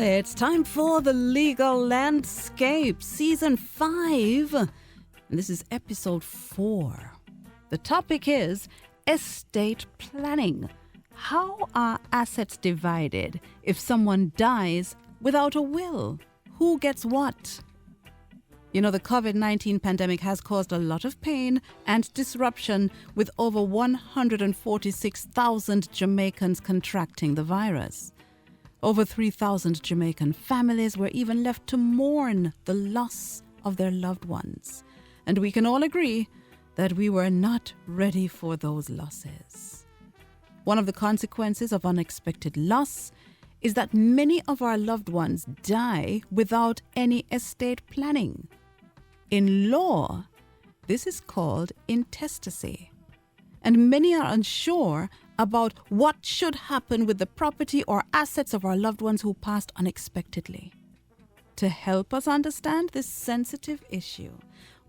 It's time for The Legal Landscape, Season 5. And this is Episode 4. The topic is estate planning. How are assets divided if someone dies without a will? Who gets what? You know, the COVID-19 pandemic has caused a lot of pain and disruption, with over 146,000 Jamaicans contracting the virus. Over 3,000 Jamaican families were even left to mourn the loss of their loved ones. And we can all agree that we were not ready for those losses. One of the consequences of unexpected loss is that many of our loved ones die without any estate planning. In law, this is called intestacy. And many are unsure about what should happen with the property or assets of our loved ones who passed unexpectedly. To help us understand this sensitive issue,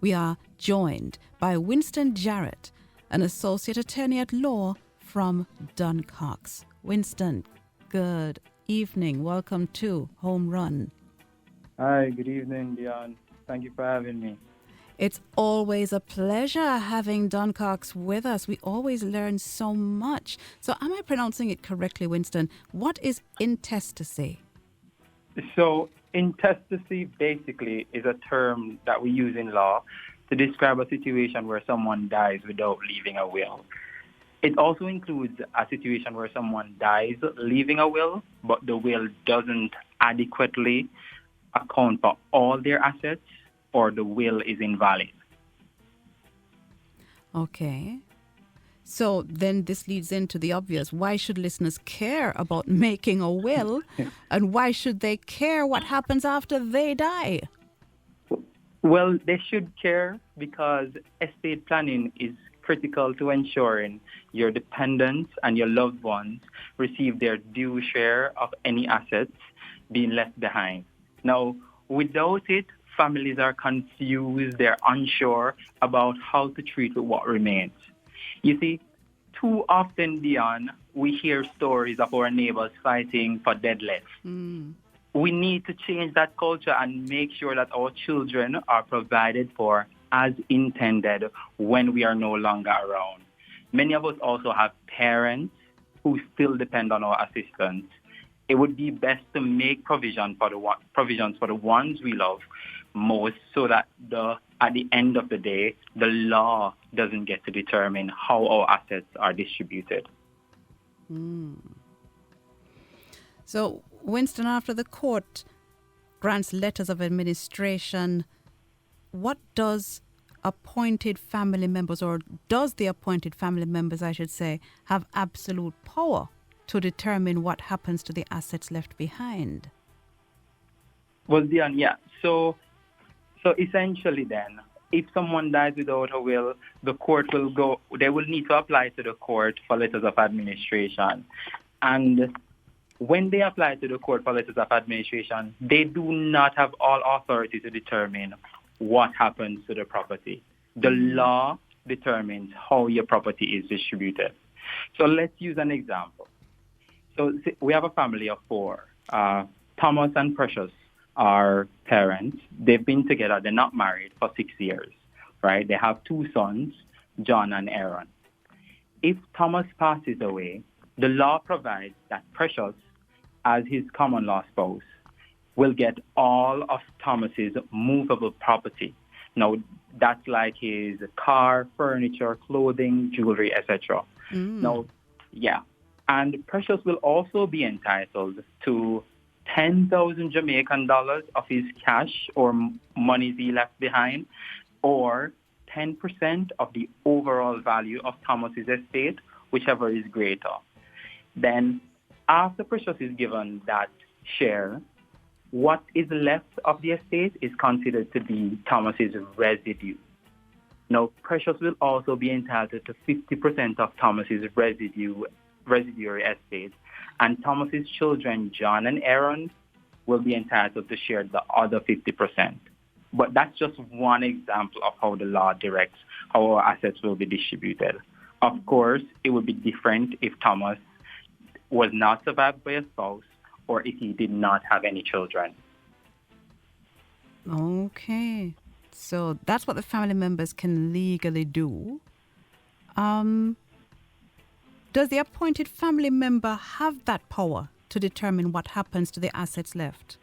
we are joined by Winston Jarrett, an associate attorney at law from DunnCox. Winston, good evening. Welcome to Home Run. Hi, good evening, Dion. Thank you for having me. It's always a pleasure having DunnCox with us. We always learn so much. So am I pronouncing it correctly, Winston? What is intestacy? So intestacy basically is a term that we use in law to describe a situation where someone dies without leaving a will. It also includes a situation where someone dies leaving a will, but the will doesn't adequately account for all their assets, or the will is invalid. Okay. So then this leads into the obvious. Why should listeners care about making a will? And why should they care what happens after they die? Well, they should care because estate planning is critical to ensuring your dependents and your loved ones receive their due share of any assets being left behind. Now, without it, families are confused, they're unsure about how to treat what remains. You see, too often, Dion, we hear stories of our neighbors fighting for deadlifts. We need to change that culture and make sure that our children are provided for as intended when we are no longer around. Many of us also have parents who still depend on our assistance. It would be best to make provisions for the ones we love most, so that at the end of the day, the law doesn't get to determine how our assets are distributed. So, Winston, after the court grants letters of administration, what does appointed family members, or does the appointed family members, I should say, have absolute power to determine what happens to the assets left behind? Well, Dion, yeah. So essentially then, if someone dies without a will, they will need to apply to the court for letters of administration. And when they apply to the court for letters of administration, they do not have all authority to determine what happens to the property. The law determines how your property is distributed. So let's use an example. So we have a family of 4. Thomas and Precious are parents. They've been together. They're not married for 6 years, right? They have 2 sons, John and Aaron. If Thomas passes away, the law provides that Precious, as his common law spouse, will get all of Thomas's movable property. Now, that's like his car, furniture, clothing, jewelry, etc. Now, yeah. And Precious will also be entitled to 10,000 Jamaican dollars of his cash or monies he left behind, or 10% of the overall value of Thomas's estate, whichever is greater. Then, after Precious is given that share, what is left of the estate is considered to be Thomas's residue. Now, Precious will also be entitled to 50% of Thomas's residuary estate, and Thomas's children, John and Aaron, will be entitled to share the other 50%. But that's just one example of how the law directs how our assets will be distributed. Of course, it would be different if Thomas was not survived by a spouse or if he did not have any children. Okay. So that's what the family members can legally do. Does the appointed family member have that power to determine what happens to the assets left?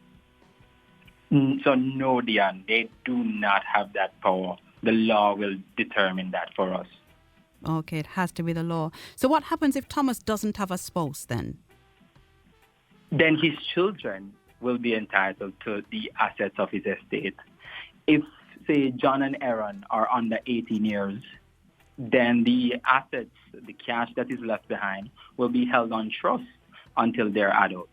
So no, Dion, they do not have that power. The law will determine that for us. Okay, it has to be the law. So what happens if Thomas doesn't have a spouse then? Then his children will be entitled to the assets of his estate. If, say, John and Aaron are under 18 years, then the assets, the cash that is left behind, will be held on trust until they're adults.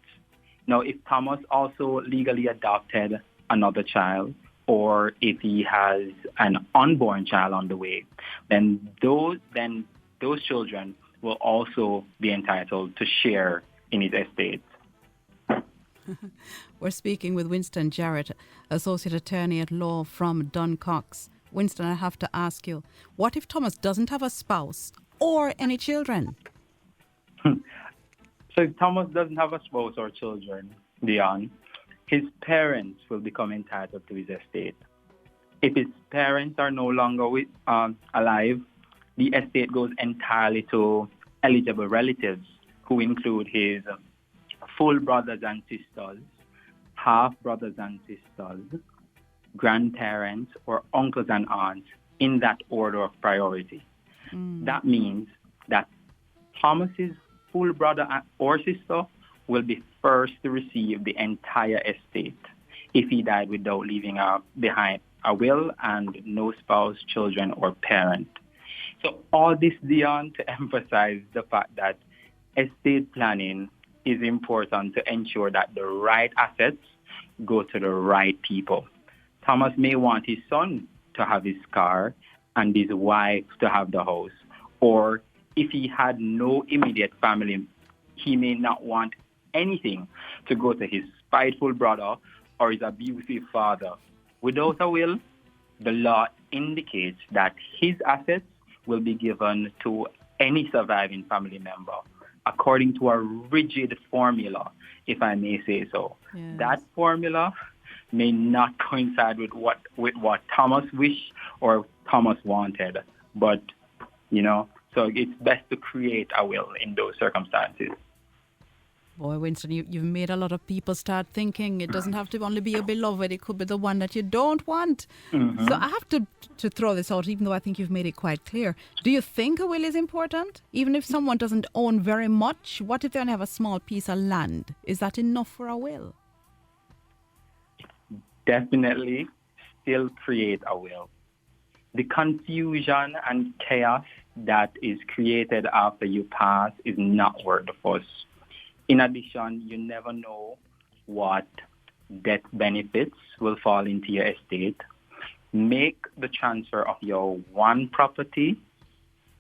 Now, if Thomas also legally adopted another child, or if he has an unborn child on the way, then those children will also be entitled to share in his estate. We're speaking with Winston Jarrett, Associate Attorney at Law from DunnCox. Winston, I have to ask you, what if Thomas doesn't have a spouse or any children? So if Thomas doesn't have a spouse or children, Dion, his parents will become entitled to his estate. If his parents are no longer alive, the estate goes entirely to eligible relatives, who include his full brothers and sisters, half brothers and sisters, grandparents, or uncles and aunts, in that order of priority. That means that Thomas's full brother or sister will be first to receive the entire estate if he died without leaving behind a will and no spouse, children, or parent. So all this, Dion, to emphasize the fact that estate planning is important to ensure that the right assets go to the right people. Thomas may want his son to have his car and his wife to have the house. Or if he had no immediate family, he may not want anything to go to his spiteful brother or his abusive father. Without a will, the law indicates that his assets will be given to any surviving family member according to a rigid formula, if I may say so. Yes. That formula may not coincide with what Thomas wished or Thomas wanted, but, so it's best to create a will in those circumstances. Boy, Winston, you've made a lot of people start thinking it doesn't have to only be your beloved, it could be the one that you don't want. So I have to throw this out, even though I think you've made it quite clear. Do you think a will is important? Even if someone doesn't own very much, what if they only have a small piece of land? Is that enough for a will? Definitely still create a will. The confusion and chaos that is created after you pass is not worth the fuss. In addition, you never know what death benefits will fall into your estate. Make the transfer of your one property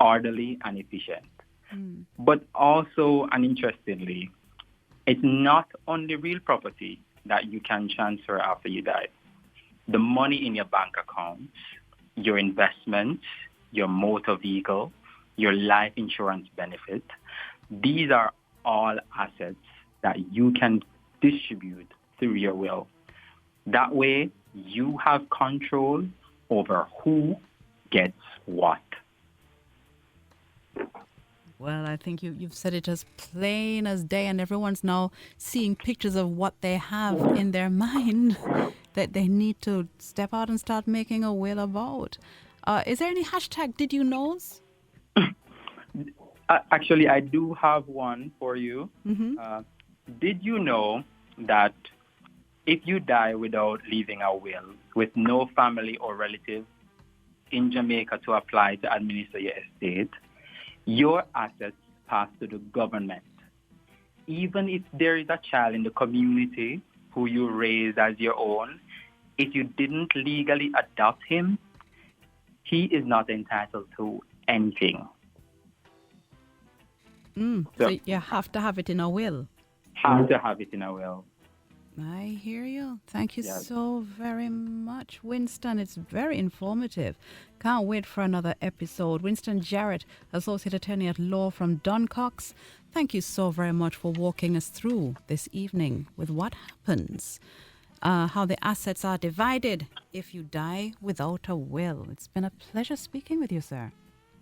orderly and efficient. But also, and interestingly, it's not only real property that you can transfer after you die. The money in your bank accounts, your investments, your motor vehicle, your life insurance benefit, these are all assets that you can distribute through your will. That way, you have control over who gets what. Well, I think you've said it as plain as day, and everyone's now seeing pictures of what they have in their mind that they need to step out and start making a will about. Is there any hashtag did you knows? Actually, I do have one for you. Did you know that if you die without leaving a will, with no family or relative in Jamaica to apply to administer your estate, your assets pass to the government. Even if there is a child in the community who you raised as your own, if you didn't legally adopt him, he is not entitled to anything. So you have to have it in a will. Have to have it in a will. I hear you. Thank you Yes. so very much, Winston. It's very informative. Can't wait for another episode. Winston Jarrett, Associate Attorney at Law from DunnCox. Thank you so very much for walking us through this evening with what happens, how the assets are divided if you die without a will. It's been a pleasure speaking with you, sir.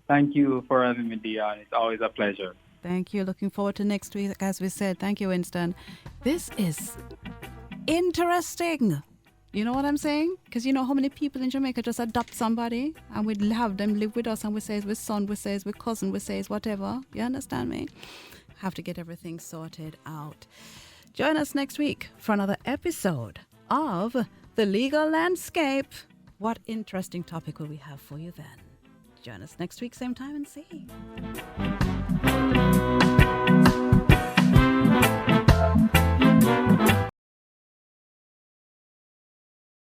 Thank you for having me, Dion. It's always a pleasure. Thank you. Looking forward to next week, as we said. Thank you, Winston. This is interesting. You know what I'm saying? Because you know how many people in Jamaica just adopt somebody and we have them live with us and we say it's with son, we say it's with cousin, we say it's whatever. You understand me? Have to get everything sorted out. Join us next week for another episode of The Legal Landscape. What interesting topic will we have for you then? Join us next week, same time and see.